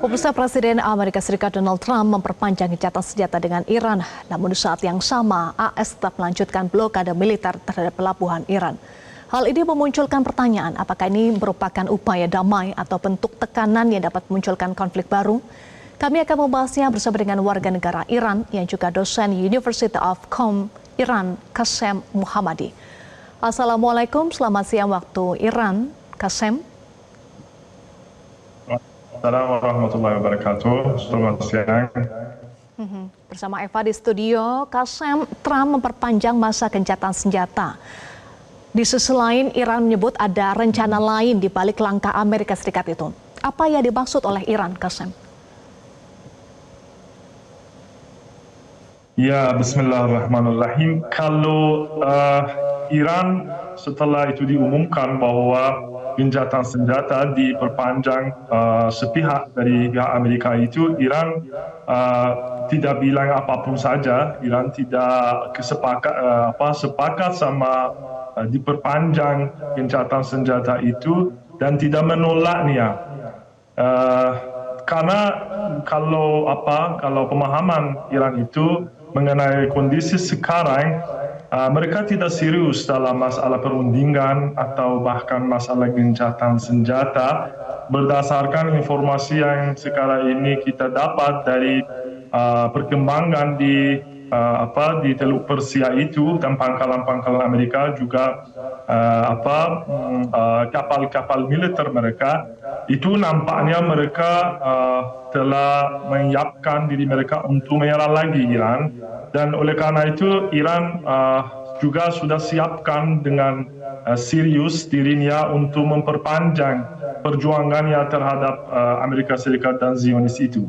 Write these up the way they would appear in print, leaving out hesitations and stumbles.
Pemirsa, Presiden Amerika Serikat Donald Trump memperpanjang gencatan senjata dengan Iran. Namun di saat yang sama, AS tetap melanjutkan blokade militer terhadap pelabuhan Iran. Hal ini memunculkan pertanyaan, apakah ini merupakan upaya damai atau bentuk tekanan yang dapat memunculkan konflik baru? Kami akan membahasnya bersama dengan warga negara Iran yang juga dosen University of Qom Iran, Qasem Muhammadi. Assalamualaikum, selamat siang waktu Iran, Qasem. Assalamualaikum warahmatullahi wabarakatuh. Selamat siang. Bersama Eva di studio, Qasem, Trump memperpanjang masa gencatan senjata. Di sisi lain, Iran menyebut ada rencana lain di balik langkah Amerika Serikat itu. Apa yang dimaksud oleh Iran, Qasem? Ya, bismillahirrahmanirrahim. Kalau Iran setelah itu diumumkan bahwa gencatan senjata diperpanjang sepihak dari pihak Amerika itu, Iran tidak bilang apapun saja. Iran tidak sepakat sama diperpanjang gencatan senjata itu dan tidak menolaknya. Karena kalau pemahaman Iran itu mengenai kondisi sekarang, mereka tidak serius dalam masalah perundingan atau bahkan masalah gencatan senjata berdasarkan informasi yang sekarang ini kita dapat dari perkembangan di Teluk Persia itu dan pangkalan-pangkalan Amerika juga kapal-kapal militer mereka itu nampaknya mereka telah menyiapkan diri mereka untuk menyerang lagi Iran, dan oleh karena itu Iran juga sudah siapkan dengan serius dirinya untuk memperpanjang perjuangannya terhadap Amerika Serikat dan Zionis itu.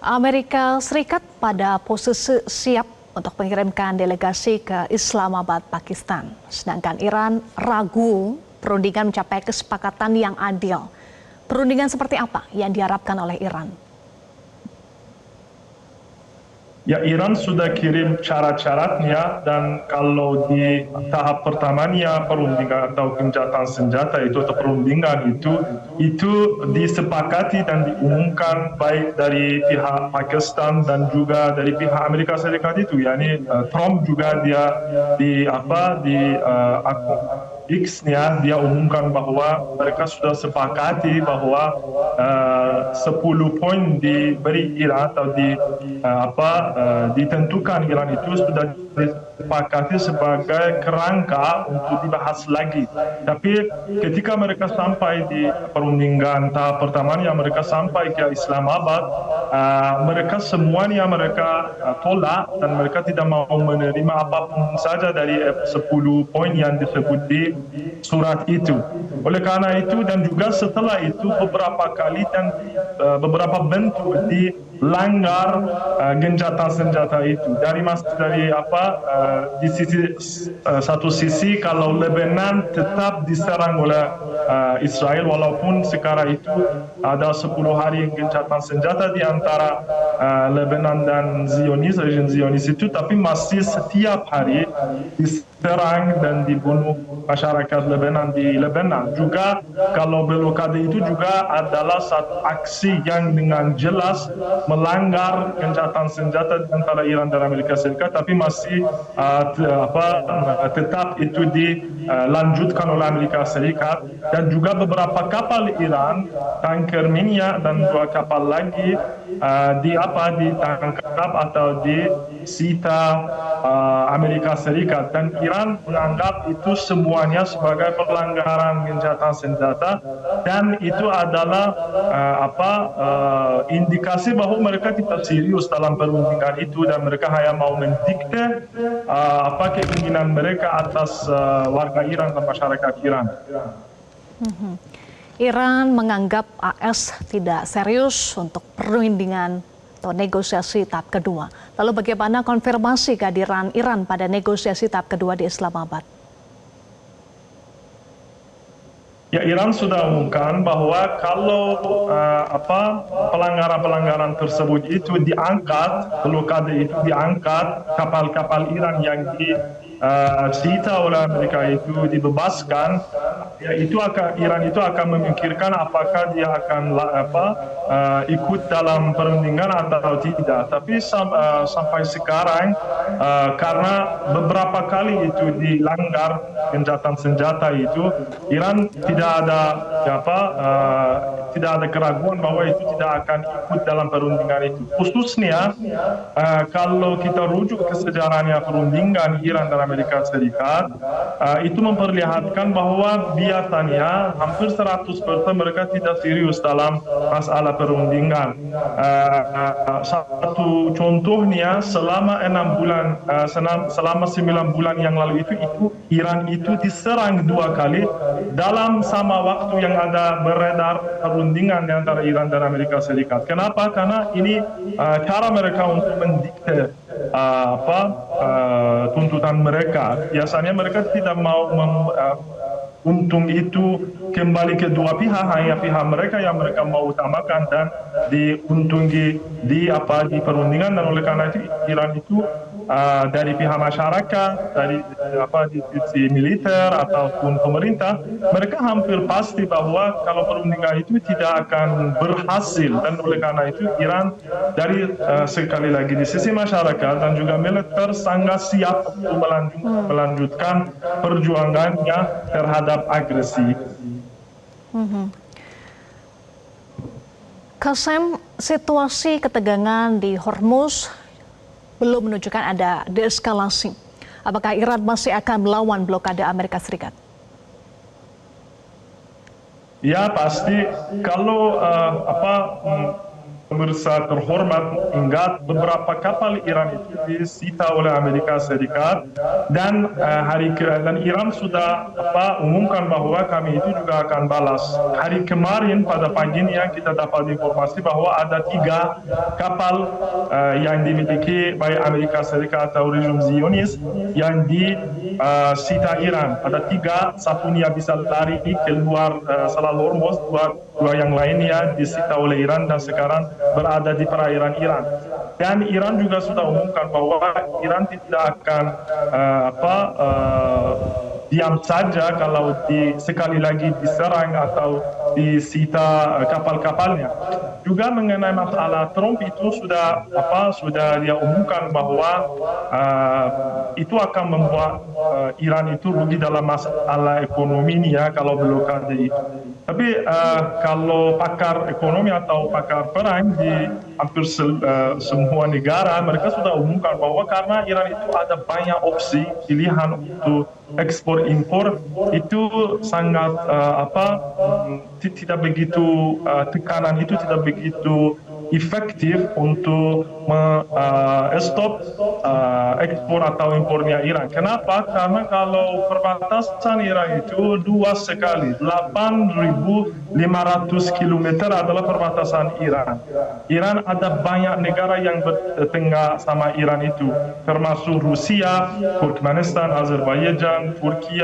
Amerika Serikat pada posisi siap untuk mengirimkan delegasi ke Islamabad, Pakistan. Sedangkan Iran ragu perundingan mencapai kesepakatan yang adil. Perundingan seperti apa yang diharapkan oleh Iran? Ya, Iran sudah kirim syarat-syaratnya, dan kalau di tahap pertamanya perundingan atau gencatan senjata itu atau perundingan itu disepakati dan diumumkan baik dari pihak Pakistan dan juga dari pihak Amerika Serikat itu, yakni Trump juga dia di akun X-nya dia umumkan bahwa mereka sudah sepakati bahwa 10 poin diberi Iran atau ditentukan Iran itu sudah disepakati sebagai kerangka untuk dibahas lagi. Tapi ketika mereka sampai di perundingan tahap pertamanya, mereka sampai ke Islamabad, mereka semuanya tolak dan mereka tidak mau menerima apapun saja dari 10 poin yang disebut di surat itu. Oleh karena itu dan juga setelah itu beberapa kali dan beberapa bentuk dilanggar gencatan senjata itu. Di satu sisi kalau Lebanon tetap diserang oleh Israel, walaupun sekarang itu ada 10 hari gencatan senjata di antara Lebanon dan rejim Zionis itu, tapi masih setiap hari diserang dan dibunuh masyarakat Lebanon di Lebanon. Juga kalau blokade itu juga adalah satu aksi yang dengan jelas melanggar gencatan senjata antara Iran dan Amerika Serikat, tapi masih tetap itu dilanjutkan oleh Amerika Serikat. Dan juga beberapa kapal Iran, tanker minyak dan 2 kapal lagi ditangkap atau disita Amerika Serikat, dan Iran menganggap itu semuanya sebagai pelanggaran gencatan senjata, dan itu adalah indikasi bahwa mereka tidak serius dalam perundingan itu dan mereka hanya mau mendikte keinginan mereka atas warga Iran dan masyarakat Iran. Iran menganggap AS tidak serius untuk perundingan atau negosiasi tahap kedua. Lalu bagaimana konfirmasi kehadiran Iran pada negosiasi tahap kedua di Islamabad? Ya, Iran sudah umumkan bahwa kalau pelanggaran-pelanggaran tersebut itu diangkat, blokade itu diangkat, kapal-kapal Iran yang disita oleh Amerika itu dibebaskan, ya Iran itu akan memikirkan apakah dia akan ikut dalam perundingan atau tidak. Tapi sampai sekarang karena beberapa kali itu dilanggar gencatan senjata itu, Iran tidak ada keraguan bahwa itu tidak akan ikut dalam perundingan itu. Khususnya kalau kita rujuk ke sejarahnya perundingan Iran dan Amerika Serikat, itu memperlihatkan bahwa biasanya hampir 100% mereka tidak serius dalam masalah perundingan. Satu contohnya selama 9 bulan yang lalu itu Iran itu diserang 2 kali dalam sama waktu yang ada beredar perundingan di antara Iran dan Amerika Serikat. Kenapa? Karena ini cara mereka untuk mendikte tuntutan mereka. Biasanya mereka tidak mau untung itu kembali ke dua pihak, hanya pihak mereka yang mereka mau utamakan dan diuntungi di perundingan. Dan oleh karena itu Iran itu dari pihak masyarakat, dari institusi militer ataupun pemerintah, mereka hampir pasti bahwa kalau perundingan itu tidak akan berhasil. Dan oleh karena itu Iran dari sekali lagi di sisi masyarakat dan juga militer sangat siap untuk melanjutkan perjuangannya terhadap agresi. Kasem, situasi ketegangan di Hormuz belum menunjukkan ada deeskalasi. Apakah Iran masih akan melawan blokade Amerika Serikat? Ya pasti, kalau pemirsa terhormat ingat beberapa kapal Iran itu disita oleh Amerika Serikat dan dan Iran sudah umumkan bahwa kami itu juga akan balas. Hari kemarin pada paginya kita dapat informasi bahwa ada 3 kapal yang dimiliki baik Amerika Serikat atau rejim Zionis yang disita Iran. Ada 3, satunya bisa lari keluar Selat Hormuz, dua yang lainnya disita oleh Iran dan sekarang berada di perairan Iran. Dan Iran juga sudah umumkan bahwa Iran tidak akan diam saja kalau sekali lagi diserang atau disita kapal-kapalnya. Juga mengenai masalah Trump itu sudah dia umumkan bahwa itu akan membuat Iran itu rugi dalam masalah ekonominya kalau blokade itu. Tapi kalau pakar ekonomi atau pakar perang di hampir semua negara, mereka sudah umumkan bahwa karena Iran itu ada banyak opsi pilihan untuk ekspor impor, itu sangat tidak begitu tekanan itu tidak begitu efektif untuk stop ekspor atau impornya Iran. Kenapa? Karena kalau perbatasan Iran itu luas sekali, 8.500 km adalah perbatasan Iran. Iran ada banyak negara yang bertetangga sama Iran itu, termasuk Rusia, Turkmenistan, Azerbaijan, Turki,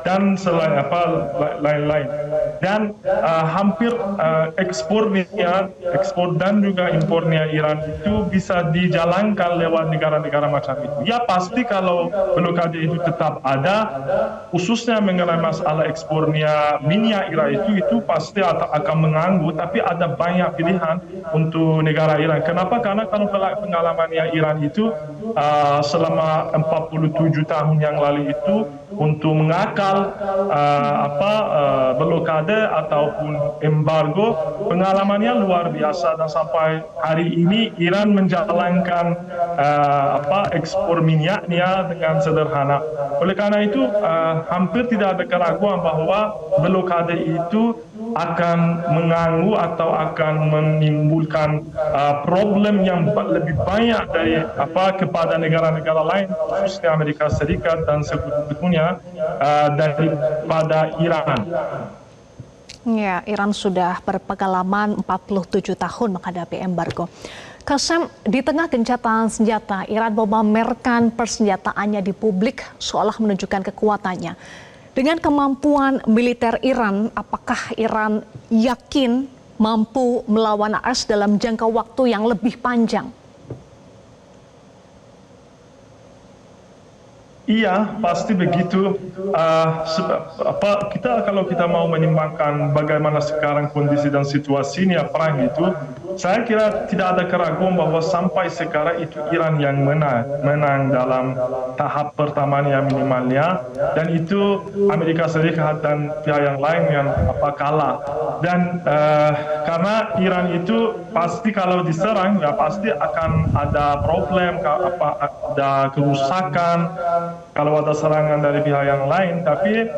dan lain-lain. Dan hampir ekspor dan juga impornya Iran itu bisa dijalankan lewat negara-negara macam itu. Ya pasti kalau blokade itu tetap ada, khususnya mengenai masalah ekspornya minyak Iran itu pasti akan mengganggu, tapi ada banyak pilihan untuk negara Iran. Kenapa? Karena kalau pengalamannya Iran itu selama 47 tahun yang lalu itu untuk mengakal blokade ataupun embargo, pengalamannya luar biasa dan sampai hari ini Iran menjalankan ekspor minyaknya dengan sederhana. Oleh karena itu hampir tidak ada keraguan bahwa blokade itu akan mengganggu atau akan menimbulkan problem yang lebih banyak dari kepada negara-negara lain, khususnya Amerika Serikat dan sekutunya daripada Iran. Ya, Iran sudah berpengalaman 47 tahun menghadapi embargo. Kasem, di tengah gencatan senjata, Iran memamerkan persenjataannya di publik seolah menunjukkan kekuatannya. Dengan kemampuan militer Iran, apakah Iran yakin mampu melawan AS dalam jangka waktu yang lebih panjang? Iya, pasti begitu. Kalau kita mau menimbangkan bagaimana sekarang kondisi dan situasinya perang itu, saya kira tidak ada keraguan bahwa sampai sekarang itu Iran yang menang dalam tahap pertamanya minimalnya, dan itu Amerika Serikat dan pihak yang lain yang kalah. Dan karena Iran itu pasti kalau diserang ya pasti akan ada problem, ada kerusakan kalau ada serangan dari pihak yang lain. Tapi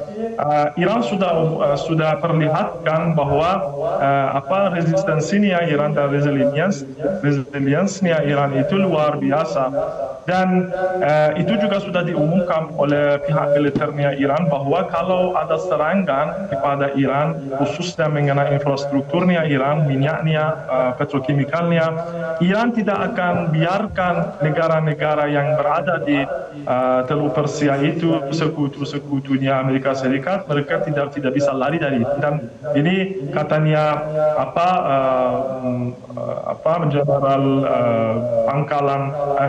Iran sudah perlihatkan bahwa resistensinya Iran dan resiliensinya Iran itu luar biasa. Dan itu juga sudah diumumkan oleh pihak militernya Iran bahwa kalau ada serangan kepada Iran, khususnya mengenai infrastrukturnya Iran, minyaknya, petrokimikalnya, Iran tidak akan biarkan negara-negara yang berada di Teluk Persia itu, sekutu-sekutunya Amerika Serikat, mereka tidak bisa lari dari itu. Dan ini katanya Jenderal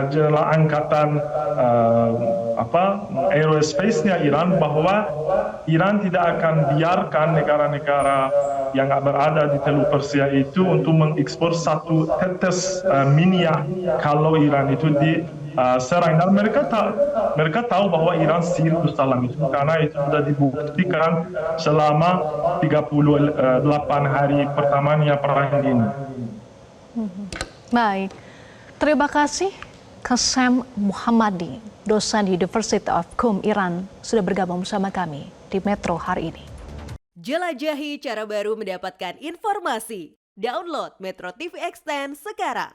Jenderal Angkatan Aerospace-nya Iran, bahwa Iran tidak akan biarkan negara-negara yang berada di Teluk Persia itu untuk mengekspor satu tetes minyak kalau Iran itu diserang. Dan mereka tahu bahwa Iran serius dalam itu, karena itu sudah dibuktikan selama 38 hari pertamanya perang ini. Baik, terima kasih Kasem Muhammadi, dosen di University of Qom Iran, sudah bergabung bersama kami di Metro hari ini. Jelajahi cara baru mendapatkan informasi. Download Metro TV Extend sekarang.